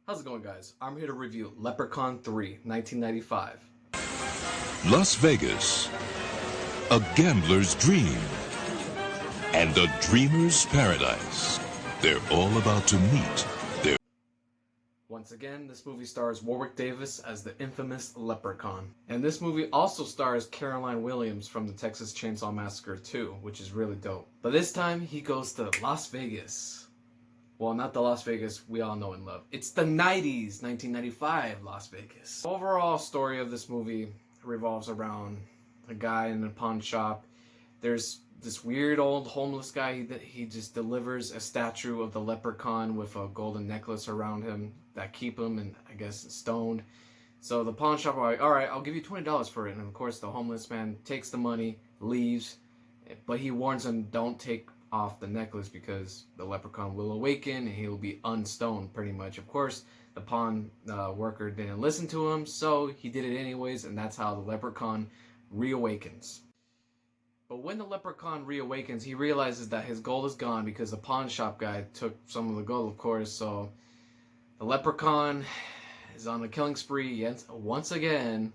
How's it going, guys? I'm here to review Leprechaun 3, 1995. Las Vegas, a gambler's dream, and a dreamer's paradise. They're all about to meet their... Once again, this movie stars Warwick Davis as the infamous Leprechaun. And this movie also stars Caroline Williams from the Texas Chainsaw Massacre 2, which is really dope. But this time, he goes to Las Vegas. Well, not the Las Vegas we all know and love. It's the 90s, 1995 Las Vegas. The overall story of this movie revolves around a guy in a pawn shop. There's this weird old homeless guy that he just delivers a statue of the Leprechaun with a golden necklace around him that keep him, and I guess, stoned. So the pawn shop are like, all right, I'll give you $20 for it. And of course, the homeless man takes the money, leaves, but he warns him, don't take off the necklace because the Leprechaun will awaken and he'll be unstoned pretty much. Of course, the pawn worker didn't listen to him, so he did it anyways, and that's how the Leprechaun reawakens. But when the Leprechaun reawakens, he realizes that his gold is gone because the pawn shop guy took some of the gold, of course. So the Leprechaun is on a killing spree once again.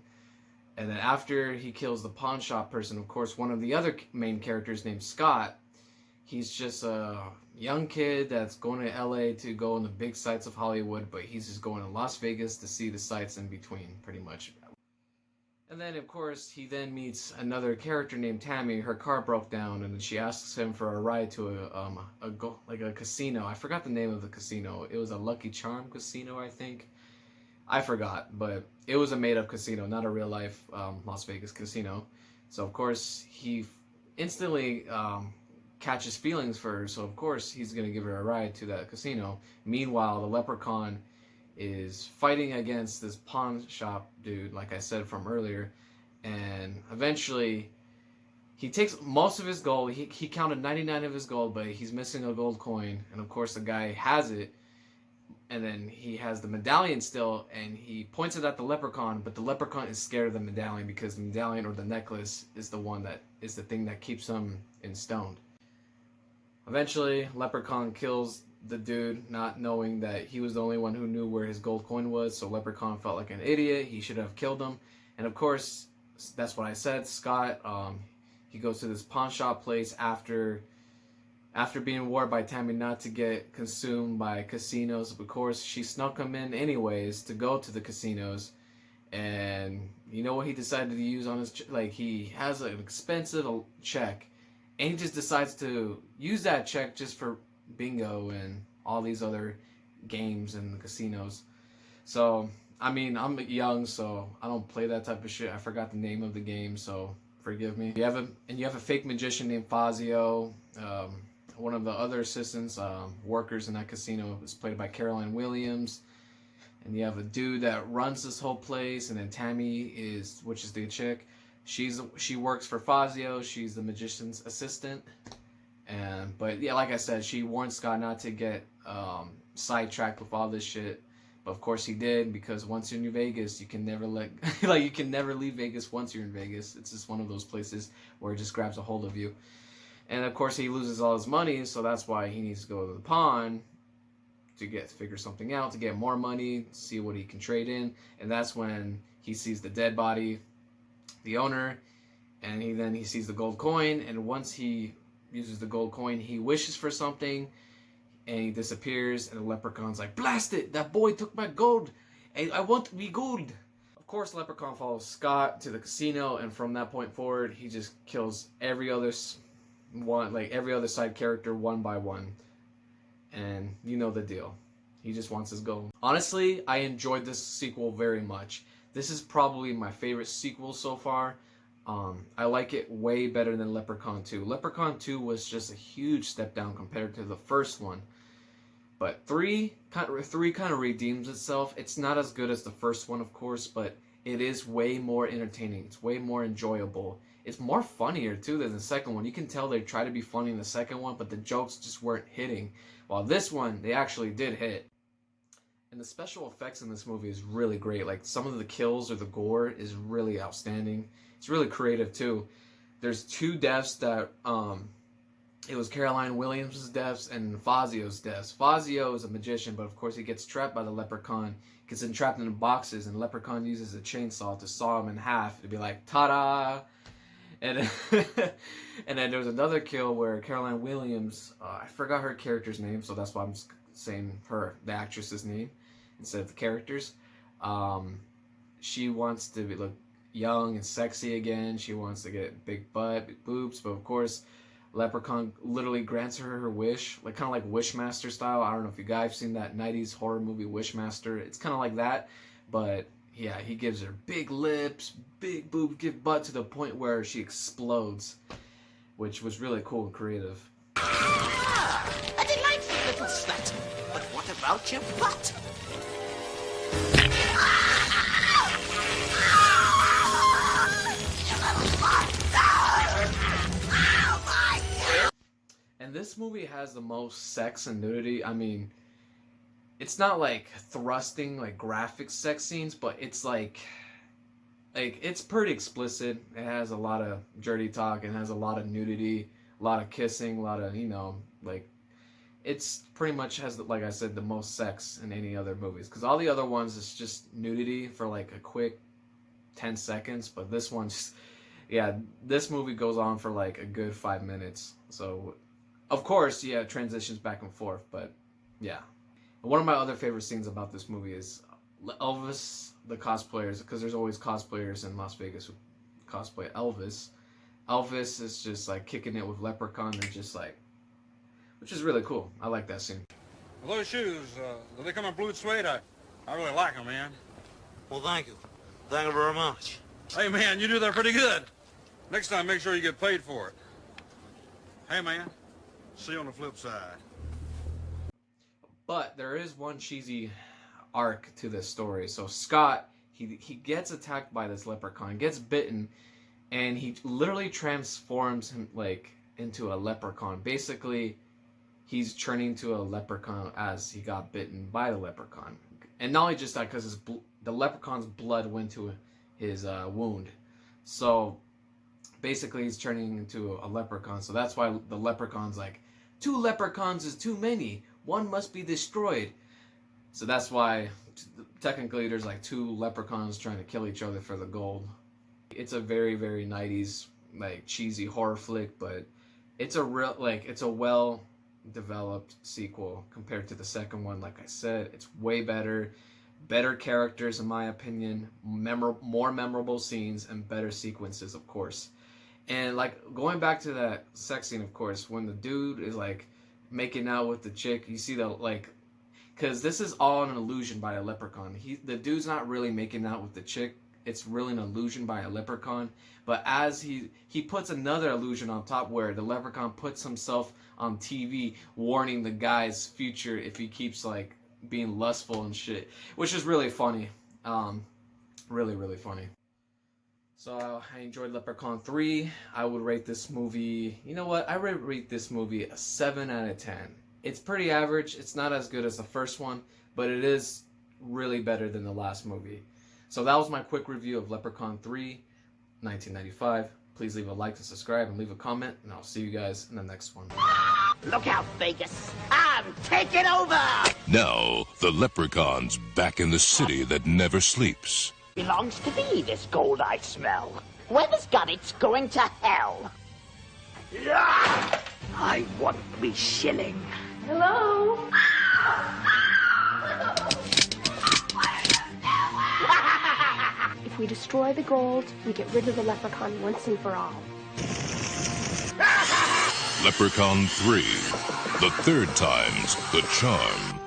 And then after he kills the pawn shop person, of course, one of the other main characters named Scott, he's just a young kid that's going to LA to go on the big sights of Hollywood, but he's just going to Las Vegas to see the sights in between, pretty much. And then, of course, he then meets another character named Tammy. Her car broke down, and she asks him for a ride to a casino. I forgot the name of the casino. It was a Lucky Charm casino, I think. I forgot, but it was a made-up casino, not a real-life Las Vegas casino. So, of course, he instantly catches feelings for her, so of course he's going to give her a ride to that casino. Meanwhile, the Leprechaun is fighting against this pawn shop dude, like I said from earlier, and eventually he takes most of his gold. He counted 99 of his gold, but he's missing a gold coin, and of course the guy has it, and then he has the medallion still, and he points it at the Leprechaun, but the Leprechaun is scared of the medallion because the medallion or the necklace is the thing that keeps him stoned. Eventually, Leprechaun kills the dude, not knowing that he was the only one who knew where his gold coin was, so Leprechaun felt like an idiot. He should have killed him. And of course, that's what I said, Scott, he goes to this pawn shop place after being warned by Tammy not to get consumed by casinos. Of course, she snuck him in anyways to go to the casinos. And you know what he decided to use on his... he has an expensive check. And he just decides to use that check just for bingo and all these other games in the casinos. So, I mean, I'm young, so I don't play that type of shit. I forgot the name of the game, so forgive me. You have a fake magician named Fazio. One of the other assistants, workers in that casino, is played by Caroline Williams. And you have a dude that runs this whole place, and then Tammy which is the chick. She works for Fazio. She's the magician's assistant, but yeah, like I said, she warned Scott not to get sidetracked with all this shit. But of course he did, because once you're in Vegas, you can never you can never leave Vegas once you're in Vegas. It's just one of those places where it just grabs a hold of you. And of course he loses all his money, so that's why he needs to go to the pawn to figure something out, to get more money, see what he can trade in. And that's when he sees the dead body, the owner, and he sees the gold coin, and once he uses the gold coin, he wishes for something, and he disappears, and the Leprechaun's like, blast it, that boy took my gold, and I want to be gold. Of course, Leprechaun follows Scott to the casino, and from that point forward, he just kills every other side character one by one, and you know the deal. He just wants his gold. Honestly, I enjoyed this sequel very much. This is probably my favorite sequel so far. I like it way better than Leprechaun 2. Leprechaun 2 was just a huge step down compared to the first one. But 3 kind of redeems itself. It's not as good as the first one, of course, but it is way more entertaining. It's way more enjoyable. It's more funnier, too, than the second one. You can tell they tried to be funny in the second one, but the jokes just weren't hitting. While this one, they actually did hit. And the special effects in this movie is really great. Like, some of the kills or the gore is really outstanding. It's really creative, too. There's 2 deaths that it was Caroline Williams' deaths and Fazio's deaths. Fazio is a magician, but of course he gets trapped by the Leprechaun, gets entrapped in boxes, and the Leprechaun uses a chainsaw to saw him in half to be like, ta-da! And and then there was another kill where Caroline Williams, I forgot her character's name, so that's why I'm saying the actress's name instead of the character's. She wants to look young and sexy again. She wants to get big butt, big boobs, but of course, Leprechaun literally grants her wish, like kind of like Wishmaster style. I don't know if you guys have seen that 90s horror movie Wishmaster. It's kind of like that, but yeah, he gives her big lips, big boob, give butt to the point where she explodes, which was really cool and creative. Ah, a delightful little slut. But what about your butt? And this movie has the most sex and nudity. I mean, it's not like thrusting, like graphic sex scenes, but it's like it's pretty explicit. It has a lot of dirty talk. It has a lot of nudity, a lot of kissing, a lot of, like, it's pretty much has, like I said, the most sex in any other movies. Because all the other ones is just nudity for like a quick 10 seconds. But this one's, yeah, this movie goes on for like a good 5 minutes. So, of course, yeah, it transitions back and forth. But, yeah. And one of my other favorite scenes about this movie is Elvis, the cosplayers, because there's always cosplayers in Las Vegas who cosplay Elvis. Elvis is just like kicking it with Leprechaun and just like, which is really cool. I like that scene. Well, those shoes, do they come in blue suede? I really like them, man. Well, thank you. Thank you very much. Hey, man, you do that pretty good. Next time, make sure you get paid for it. Hey, man, see you on the flip side. But there is one cheesy arc to this story. So Scott, he gets attacked by this leprechaun, gets bitten, and he literally transforms him like into a leprechaun. Basically, he's turning into a leprechaun as he got bitten by the leprechaun. And not only just that, because the leprechaun's blood went to his wound. So basically, he's turning into a leprechaun. So that's why the leprechaun's like, 2 leprechauns is too many. One must be destroyed. So that's why technically there's like 2 leprechauns trying to kill each other for the gold. It's a very, very 90s like cheesy horror flick, but it's a real it's a well developed sequel compared to the second one. Like I said, it's way better characters in my opinion, more memorable scenes, and better sequences, of course. And like going back to that sex scene, of course, when the dude is like making out with the chick, you see the like, because this is all an illusion by a leprechaun. The dude's not really making out with the chick. It's really an illusion by a leprechaun. But as he puts another illusion on top where the leprechaun puts himself on TV warning the guy's future if he keeps like being lustful and shit, which is really funny. Really, really funny. So I enjoyed Leprechaun 3. I would rate this movie, you know what? I would rate this movie a 7 out of 10. It's pretty average. It's not as good as the first one, but it is really better than the last movie. So that was my quick review of Leprechaun 3, 1995. Please leave a like and subscribe and leave a comment, and I'll see you guys in the next one. Look out, Vegas. I'm taking over! Now, the Leprechaun's back in the city that never sleeps. Belongs to me, this gold I smell. Whoever's got it's going to hell. Ah! I want me shilling. Hello? If we destroy the gold, we get rid of the leprechaun once and for all. Leprechaun 3. The third time's the charm.